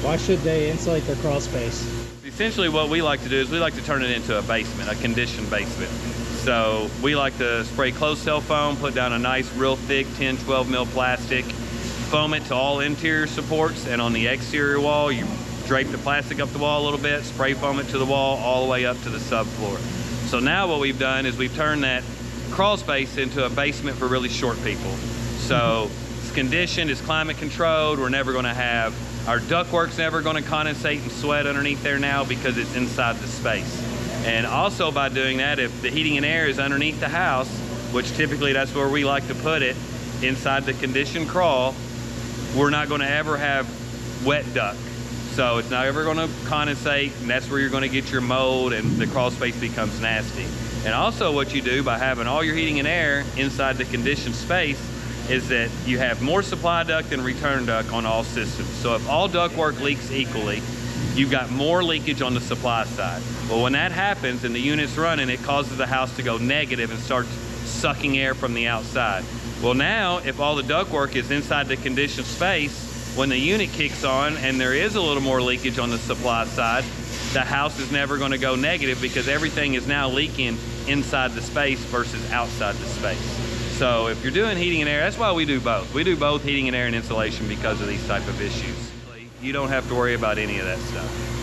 Why should they insulate their crawl space? Essentially what we like to do is we like to turn it into a basement, a conditioned basement. So we like to spray closed cell foam, put down a nice real thick 10, 12 mil plastic, foam it to all interior supports, and on the exterior wall you drape the plastic up the wall a little bit, spray foam it to the wall all the way up to the subfloor. So now what we've done is we've turned that crawl space into a basement for really short people. So it's conditioned, it's climate controlled, we're never gonna have, our ductwork's never gonna condensate and sweat underneath there now because it's inside the space. And also by doing that, if the heating and air is underneath the house, which typically that's where we like to put it, inside the conditioned crawl, we're not gonna ever have wet duct. So it's not ever gonna condensate, and that's where you're gonna get your mold and the crawl space becomes nasty. And also what you do by having all your heating and air inside the conditioned space is that you have more supply duct and return duct on all systems. So if all ductwork leaks equally, you've got more leakage on the supply side. Well, when that happens and the unit's running, it causes the house to go negative and start sucking air from the outside. Well, now, if all the ductwork is inside the conditioned space, when the unit kicks on and there is a little more leakage on the supply side, the house is never going to go negative because everything is now leaking inside the space versus outside the space. So if you're doing heating and air, that's why we do both. We do both heating and air and insulation because of these type of issues. You don't have to worry about any of that stuff.